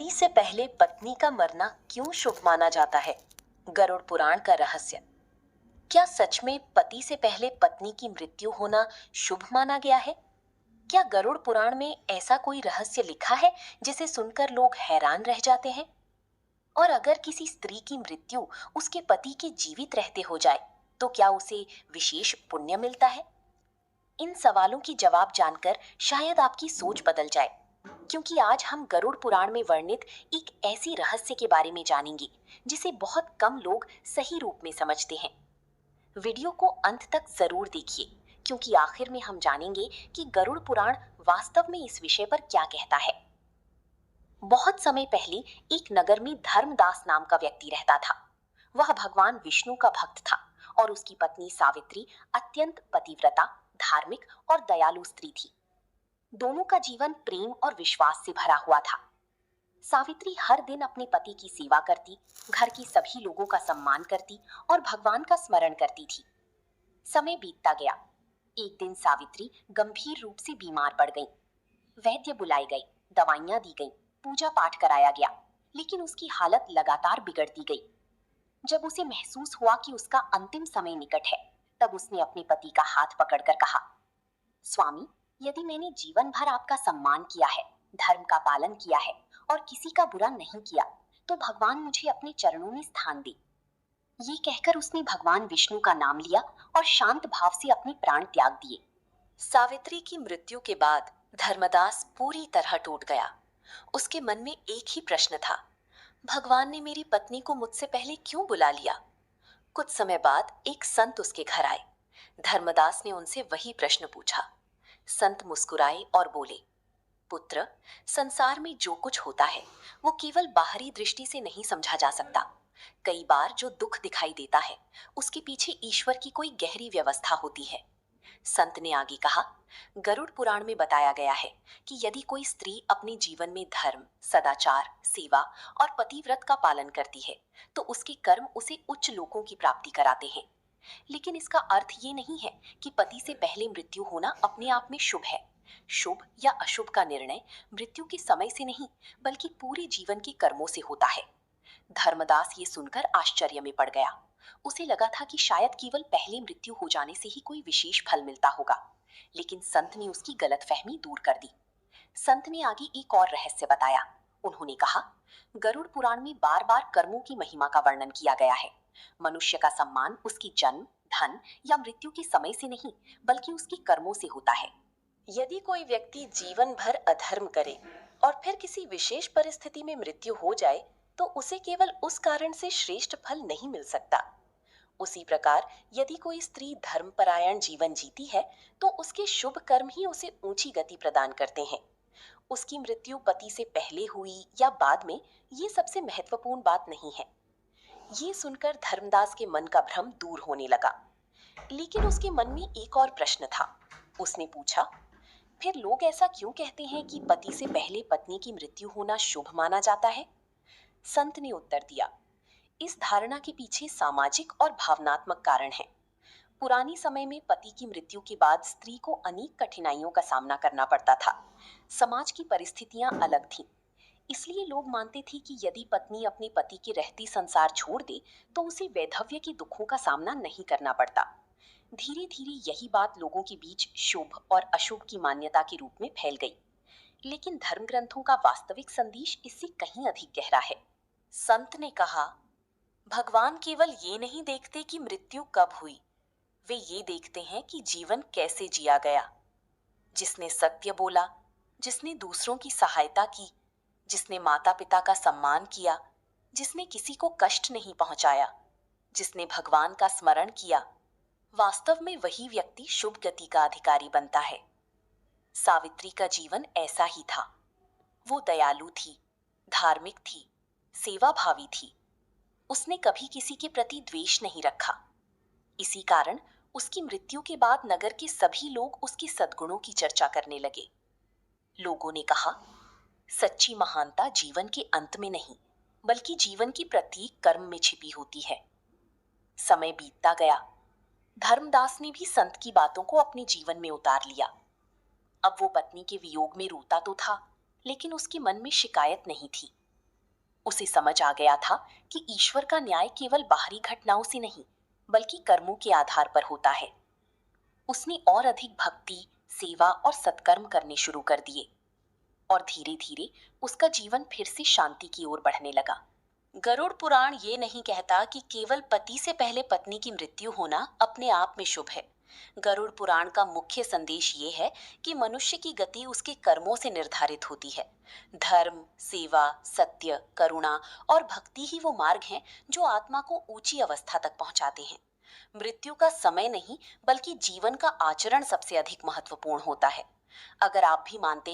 पति से पहले पत्नी का मरना क्यों शुभ माना जाता है? गरुड़ पुराण का रहस्य। क्या सच में पति से पहले पत्नी की मृत्यु होना शुभ माना गया है? क्या गरुड़ पुराण में ऐसा कोई रहस्य लिखा है जिसे सुनकर लोग हैरान रह जाते हैं? और अगर किसी स्त्री की मृत्यु उसके पति के जीवित रहते हो जाए तो क्या उसे विशेष पुण्य मिलता है? इन सवालों की जवाब जानकर शायद आपकी सोच बदल जाए, क्योंकि आज हम गरुड़ पुराण में वर्णित एक ऐसी रहस्य के बारे में जानेंगे जिसे बहुत कम लोग सही रूप में समझते हैं। वीडियो को अंत तक जरूर देखिए, क्योंकि आखिर में हम जानेंगे कि गरुड़ पुराण वास्तव में इस विषय पर क्या कहता है। बहुत समय पहले एक नगर में धर्मदास नाम का व्यक्ति रहता था। वह भगवान विष्णु का भक्त था और उसकी पत्नी सावित्री अत्यंत पतिव्रता, धार्मिक और दयालु स्त्री थी। दोनों का जीवन प्रेम और विश्वास से भरा हुआ था। सावित्री हर दिन अपने पति की सेवा करती, घर के सभी लोगों का सम्मान करती और भगवान का स्मरण करती थी। समय बीतता गया। एक दिन सावित्री गंभीर रूप से बीमार पड़ गई। वैद्य बुलाए गए, दवाइयां दी गईं, पूजा पाठ कराया गया, लेकिन उसकी हालत लगातार बिगड़ती गई। जब उसे महसूस हुआ कि उसका अंतिम समय निकट है, तब उसने अपने पति का हाथ पकड़कर कहा, स्वामी, यदि मैंने जीवन भर आपका सम्मान किया है, धर्म का पालन किया है और किसी का बुरा नहीं किया, तो भगवान मुझे अपने चरणों में स्थान दे। ये कहकर उसने भगवान विष्णु का नाम लिया और शांत भाव से अपने प्राण त्याग दिए। सावित्री की मृत्यु के बाद धर्मदास पूरी तरह टूट गया। उसके मन में एक ही प्रश्न था, भगवान ने मेरी पत्नी को मुझसे पहले क्यों बुला लिया? कुछ समय बाद एक संत उसके घर आए। धर्मदास ने उनसे वही प्रश्न पूछा। संत मुस्कुराए और बोले, पुत्र, संसार में जो कुछ होता है वो केवल बाहरी दृष्टि से नहीं समझा जा सकता। कई बार जो दुख दिखाई देता है उसके पीछे ईश्वर की कोई गहरी व्यवस्था होती है। संत ने आगे कहा, गरुड़ पुराण में बताया गया है कि यदि कोई स्त्री अपने जीवन में धर्म, सदाचार, सेवा और पतिव्रत का पालन करती है तो उसके कर्म उसे उच्च लोकों की प्राप्ति कराते हैं। लेकिन इसका अर्थ ये नहीं है कि पति से पहले मृत्यु होना अपने आप में शुभ है। शुभ या अशुभ का निर्णय मृत्यु के समय से नहीं, बल्कि पूरे जीवन के कर्मों से होता है। धर्मदास ये सुनकर आश्चर्य में पड़ गया। उसे लगा था कि शायद केवल पहले मृत्यु हो जाने से ही कोई विशेष फल मिलता होगा, लेकिन संत ने उसकी गलतफहमी दूर कर दी। संत ने आगे एक और रहस्य बताया। उन्होंने कहा, गरुड़ पुराण में बार बार कर्मों की महिमा का वर्णन किया गया है। मनुष्य का सम्मान उसकी जन्म, धन या मृत्यु के समय से नहीं, बल्कि उसके कर्मों से होता है। यदि कोई व्यक्ति जीवन भर अधर्म करे और फिर किसी विशेष परिस्थिति में मृत्यु हो जाए तो उसे केवल उस कारण से श्रेष्ठ फल नहीं मिल सकता। उसी प्रकार यदि कोई स्त्री धर्मपरायण जीवन जीती है तो उसके शुभ कर्म ही उसे ऊंची गति प्रदान करते हैं। उसकी मृत्यु पति से पहले हुई या बाद में, ये सबसे महत्वपूर्ण बात नहीं है। ये सुनकर धर्मदास के मन का भ्रम दूर होने लगा, लेकिन उसके मन में एक और प्रश्न था। उसने पूछा, फिर लोग ऐसा क्यों कहते हैं कि पति से पहले पत्नी की मृत्यु होना शुभ माना जाता है? संत ने उत्तर दिया, इस धारणा के पीछे सामाजिक और भावनात्मक कारण है। पुरानी समय में पति की मृत्यु के बाद स्त्री को अनेक कठिनाइयों का सामना करना पड़ता था। समाज की परिस्थितियां अलग थीं। इसलिए लोग मानते थे कि यदि पत्नी अपने पति के रहते संसार छोड़ दे तो उसे वैधव्य के दुखों का सामना नहीं करना पड़ता। धीरे धीरे यही बात लोगों के बीच शुभ और अशुभ की मान्यता के रूप में फैल गई। लेकिन धर्म ग्रंथों का वास्तविक संदेश इससे कहीं अधिक गहरा है। संत ने कहा, भगवान केवल ये नहीं देखते कि मृत्यु कब हुई, वे ये देखते हैं कि जीवन कैसे जिया गया। जिसने सत्य बोला, जिसने दूसरों की सहायता की, जिसने माता पिता का सम्मान किया, जिसने किसी को कष्ट नहीं पहुंचाया, जिसने भगवान का स्मरण किया, वास्तव में वही व्यक्ति शुभ गति का अधिकारी बनता है। सावित्री का जीवन ऐसा ही था। वो दयालु थी, धार्मिक थी, सेवाभावी थी। उसने कभी किसी के प्रति द्वेष नहीं रखा। इसी कारण उसकी मृत्यु के बाद नगर के सभी लोग उसके सद्गुणों की चर्चा करने लगे। लोगों ने कहा, सच्ची महानता जीवन के अंत में नहीं, बल्कि जीवन की प्रत्येक कर्म में छिपी होती है। समय बीतता गया। धर्मदास ने भी संत की बातों को अपने जीवन में उतार लिया। अब वो पत्नी के वियोग में रोता तो था, लेकिन उसके मन में शिकायत नहीं थी। उसे समझ आ गया था कि ईश्वर का न्याय केवल बाहरी घटनाओं से नहीं, बल्कि कर्मों के आधार पर होता है। उसने और अधिक भक्ति, सेवा और सत्कर्म करने शुरू कर दिए और धीरे धीरे उसका जीवन फिर से शांति की ओर बढ़ने लगा। गरुड़ पुराण ये नहीं कहता कि केवल पति से पहले पत्नी की मृत्यु होना अपने आप में शुभ है। गरुड़ पुराण का मुख्य संदेश ये है कि मनुष्य की गति उसके कर्मों से निर्धारित होती है। धर्म, सेवा, सत्य, करुणा और भक्ति ही वो मार्ग हैं जो आत्मा को ऊंची अवस्था तक पहुंचाते हैं। मृत्यु का समय नहीं, बल्कि जीवन का आचरण सबसे अधिक महत्वपूर्ण होता है। अगर आप भी मानते